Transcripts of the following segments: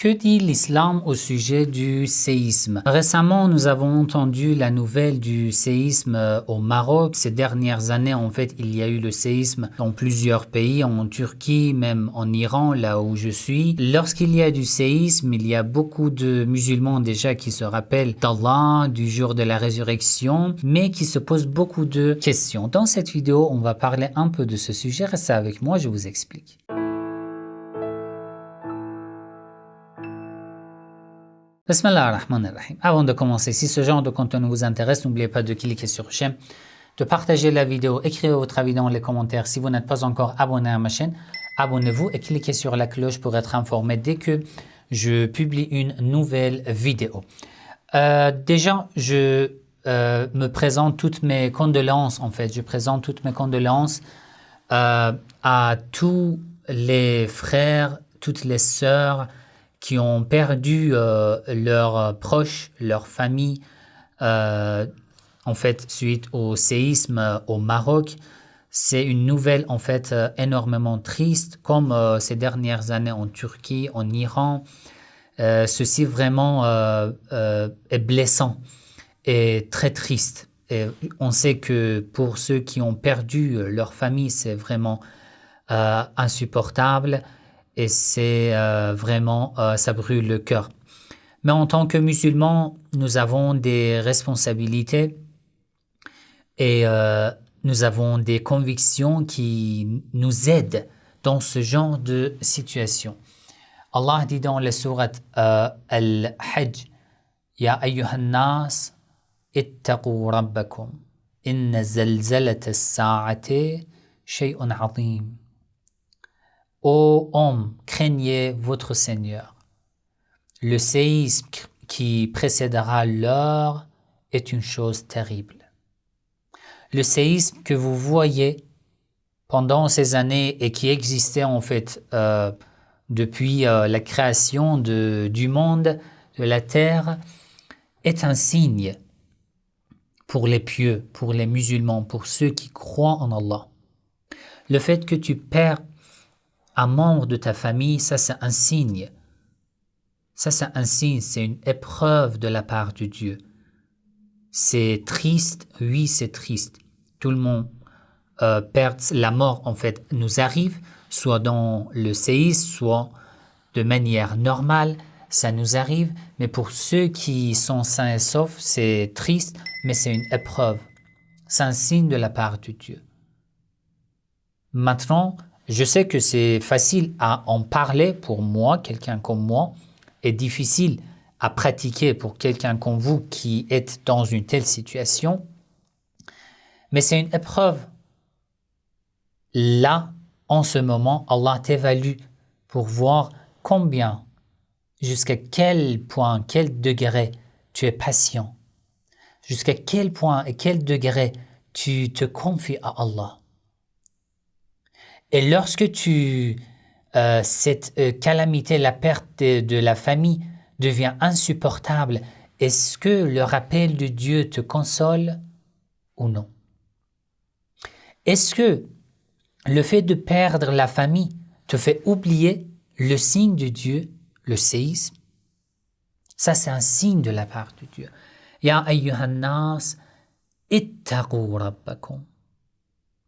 Que dit l'islam au sujet du séisme? Récemment, nous avons entendu la nouvelle du séisme au Maroc. Ces dernières années, en fait, il y a eu le séisme dans plusieurs pays, en Turquie, même en Iran, là où je suis. Lorsqu'il y a du séisme, il y a beaucoup de musulmans déjà qui se rappellent d'Allah, du jour de la résurrection, mais qui se posent beaucoup de questions. Dans cette vidéo, on va parler un peu de ce sujet. Restez avec moi, je vous explique. Bismillah ar-Rahman ar-Rahim. Avant de commencer, si ce genre de contenu vous intéresse, n'oubliez pas de cliquer sur j'aime, de partager la vidéo, écrivez votre avis dans les commentaires. Si vous n'êtes pas encore abonné à ma chaîne, abonnez-vous et cliquez sur la cloche pour être informé dès que je publie une nouvelle vidéo. Déjà, je me présente toutes mes condoléances, en fait. Je présente toutes mes condoléances à tous les frères, toutes les sœurs qui ont perdu leurs proches, leur famille, en fait, suite au séisme au Maroc. C'est une nouvelle, en fait, énormément triste, comme ces dernières années en Turquie, en Iran. Ceci vraiment est blessant et très triste. Et on sait que pour ceux qui ont perdu leur famille, c'est vraiment insupportable. Et c'est vraiment, ça brûle le cœur. Mais en tant que musulmans, nous avons des responsabilités et nous avons des convictions qui nous aident dans ce genre de situation. Allah dit dans la sourate Al-Hajj, Ya ayyuhan nas, ittaqu rabbakum, inna zalzalata as-sa'ati shay'un 'azim. Ô hommes, craignez votre Seigneur. Le séisme qui précédera l'heure est une chose terrible. Le séisme que vous voyez pendant ces années et qui existait en fait depuis la création du monde, de la terre, est un signe pour les pieux, pour les musulmans, pour ceux qui croient en Allah. Le fait que tu perds un membre de ta famille, ça c'est un signe. Ça c'est un signe, c'est une épreuve de la part de Dieu. C'est triste, oui c'est triste. Tout le monde perd, la mort en fait nous arrive, soit dans le séisme, soit de manière normale, ça nous arrive. Mais pour ceux qui sont sains et saufs, c'est triste, mais c'est une épreuve. C'est un signe de la part de Dieu. Maintenant, je sais que c'est facile à en parler pour moi, quelqu'un comme moi, et difficile à pratiquer pour quelqu'un comme vous qui êtes dans une telle situation. Mais c'est une épreuve. Là, en ce moment, Allah t'évalue pour voir combien, jusqu'à quel point, quel degré tu es patient, jusqu'à quel point et quel degré tu te confies à Allah. Et lorsque cette calamité, la perte de la famille devient insupportable, est-ce que le rappel de Dieu te console ou non? Est-ce que le fait de perdre la famille te fait oublier le signe de Dieu, le séisme? Ça, c'est un signe de la part de Dieu. Ya ayyuhan nas, ittaqu rabbakum.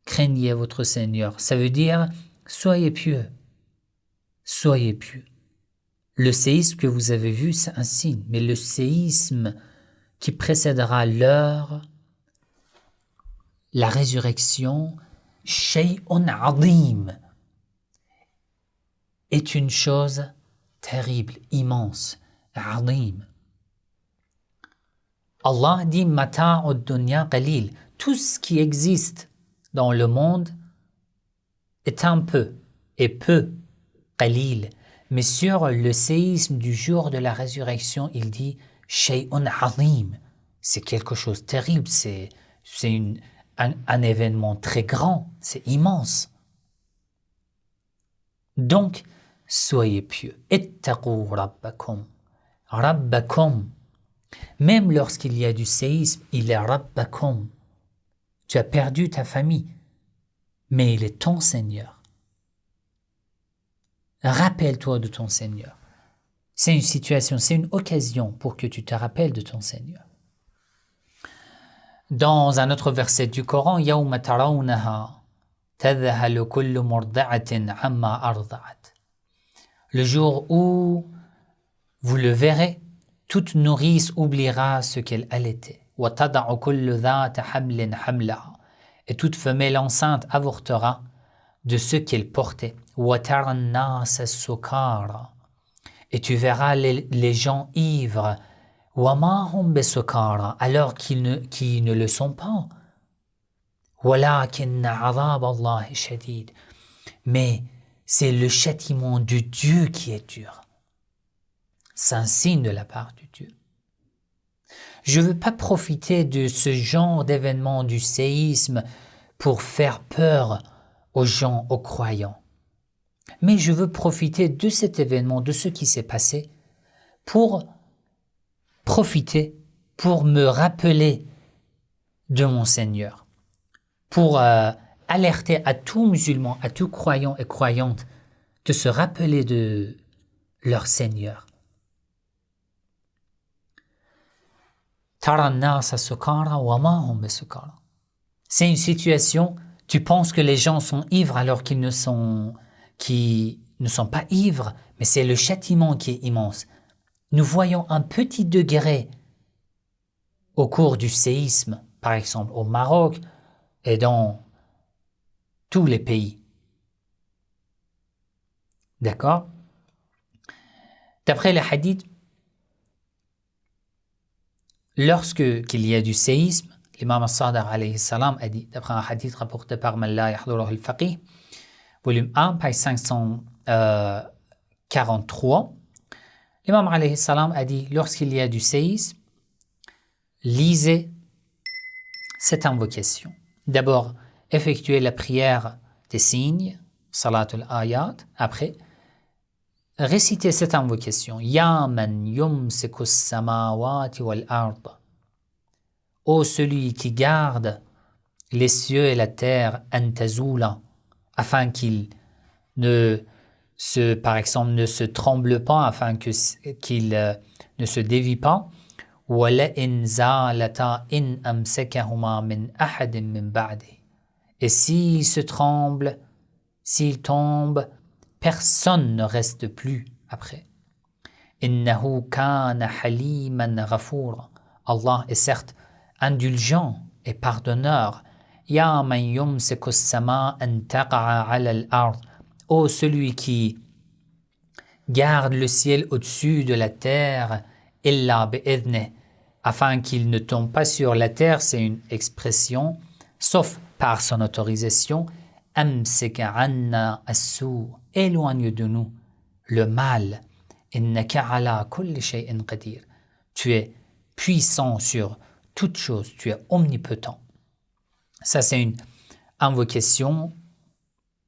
Craignez votre Seigneur. Ça veut dire, soyez pieux. Soyez pieux. Le séisme que vous avez vu, c'est un signe. Mais le séisme qui précédera l'heure, la résurrection, shay'un 'azim, est une chose terrible, immense. 'Azim. Allah dit mata'ud dunya qalil. Tout ce qui existe dans le monde est un peu, et peu, qalil. Mais sur le séisme du jour de la résurrection, il dit shay'un 'azim. C'est quelque chose de terrible, c'est un événement très grand, c'est immense. Donc, soyez pieux. Ittaqu rabbakum. Rabbakum. Même lorsqu'il y a du séisme, il est rabbakum. Tu as perdu ta famille, mais il est ton Seigneur. Rappelle-toi de ton Seigneur. C'est une situation, c'est une occasion pour que tu te rappelles de ton Seigneur. Dans un autre verset du Coran, يَوْمَ تَرَوْنَهَا تَذْهَلُ كُلُّ مُرْضِعَةٍ عَمَّا أَرْضَعَتْ. Le jour où vous le verrez, toute nourrice oubliera ce qu'elle allaitait. وَتَضَعُ كُلُّ ذَاتَ حَمْلٍ حَمْلَهَا. Et toute femelle enceinte avortera de ce qu'elle portait. وَتَرَى النَّاسَ السُّكَارَى. Et tu verras les gens ivres. وَمَا هُمْ بِسُكَارَى. Alors qu'ils ne le sont pas. وَلَكِنَّ عَذَابَ اللَّهِ شَدِيدٌ. Mais c'est le châtiment de Dieu qui est dur. C'est un signe de la part de Dieu. Je ne veux pas profiter de ce genre d'événement du séisme pour faire peur aux gens, aux croyants. Mais je veux profiter de cet événement, de ce qui s'est passé, pour profiter, pour me rappeler de mon Seigneur, pour alerter à tout musulman, à tout croyant et croyante de se rappeler de leur Seigneur. C'est une situation, tu penses que les gens sont ivres alors qu'ils ne sont pas ivres, mais c'est le châtiment qui est immense. Nous voyons un petit degré au cours du séisme, par exemple au Maroc et dans tous les pays. D'accord? D'après les hadiths, lorsque qu'il y a du séisme, l'imam al-Sadiq alayhi salam a dit, d'après un hadith rapporté par Man la yahduruhu al-faqih, volume 1, page 543, l'imam alayhi salam a dit, lorsqu'il y a du séisme, lisez cette invocation. D'abord, effectuez la prière des signes, salatul ayat, après, récitez cette invocation. Ya man yumsiku as-samawati wal ard. Ô celui qui garde les cieux et la terre an tazula, afin qu'ils par exemple, ne se tremblent pas, afin qu'ils ne se dévient pas. وَلَئِنْ زَالَتَا إِنْ أَمْسَكَهُمَا مِنْ أَحَدٍ مِنْ بَعْدِهِ. Et s'ils se tremblent, s'ils tombent, personne ne reste plus après. إِنَّهُ كَانَ حَلِيمًا غَفُورًا. Allah est certes indulgent et pardonneur. يَا مَنْ يُمْسِكُ السَّمَاءَ أَنْ تَقَعَ عَلَى الْأَرْضِ. Ô celui qui garde le ciel au-dessus de la terre, إِلَّا بِإِذْنِهِ, afin qu'il ne tombe pas sur la terre, c'est une expression, sauf par son autorisation. أَمْسِكَ عَنَّا السُّوءَ. Éloigne de nous le mal. إِنَّكَ عَلَى كُلِّ شَيْءٍ قَدِيرٌ. Tu es puissant sur toute chose, tu es omnipotent. Ça, c'est une invocation.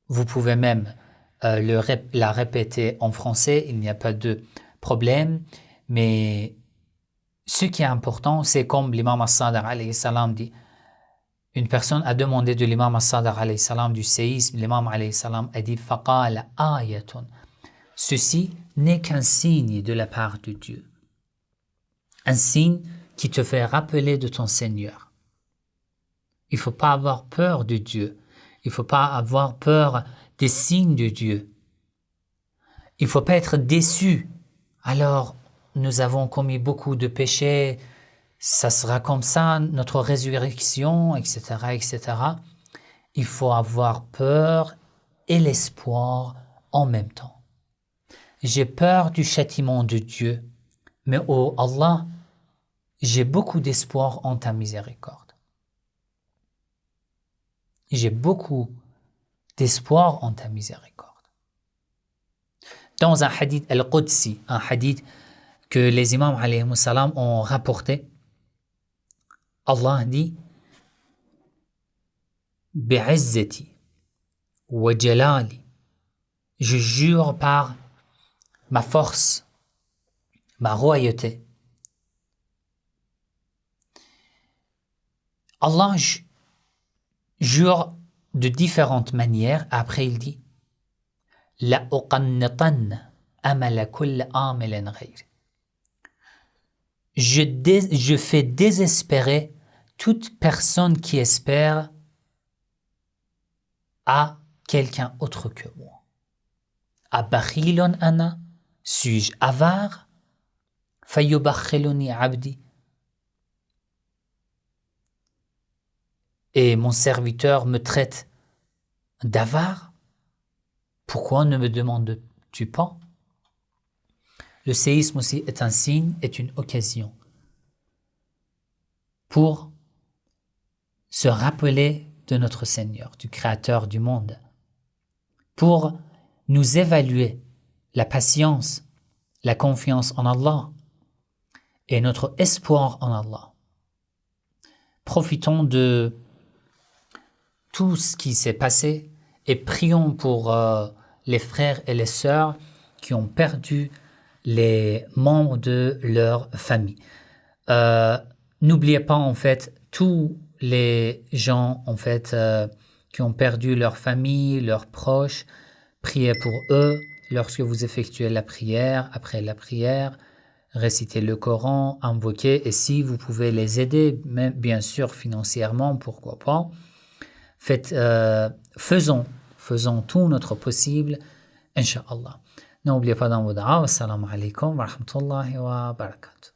Vous pouvez même la répéter en français, il n'y a pas de problème. Mais ce qui est important, c'est comme l'imam al-Sadiq alayhi salam dit, une personne a demandé de l'imam al-Sadiq alayhi salam du séisme, l'imam alayhi salam a dit faqala ayatun. Ceci n'est qu'un signe de la part de Dieu. Un signe qui te fait rappeler de ton Seigneur. Il ne faut pas avoir peur de Dieu. Il ne faut pas avoir peur des signes de Dieu. Il ne faut pas être déçu. Alors, nous avons commis beaucoup de péchés, ça sera comme ça, notre résurrection, etc., etc. Il faut avoir peur et l'espoir en même temps. J'ai peur du châtiment de Dieu, mais ô Allah, j'ai beaucoup d'espoir en ta miséricorde. J'ai beaucoup d'espoir en ta miséricorde. Dans un hadith al-Qudsi, un hadith que les imams alayhi salam ont rapporté, Allah dit bi'izzati wa jalali, je jure par ma force, ma royauté. Allah jure de différentes manières. Après il dit la uqannitanna أمل كل آمل غير. Je fais désespérer toute personne qui espère à quelqu'un autre que moi. أبخيل أنا? Suis-je avare? فيبخلني عبدي. Et mon serviteur me traite d'avare? Pourquoi ne me demandes-tu pas? Le séisme aussi est un signe, est une occasion pour se rappeler de notre Seigneur, du Créateur du monde, pour nous évaluer la patience, la confiance en Allah et notre espoir en Allah. Profitons de tout ce qui s'est passé et prions pour les frères et les sœurs qui ont perdu les membres de leur famille. N'oubliez pas en fait tous les gens en fait qui ont perdu leur famille, leurs proches. Priez pour eux lorsque vous effectuez la prière. Après la prière, récitez le Coran, invoquez, et si vous pouvez les aider, même bien sûr financièrement, pourquoi pas. Faisons tout notre possible, Inch'Allah. N'oubliez pas dans vos du'a. Wassalamu alaikum wa rahmatullahi wa barakatuh.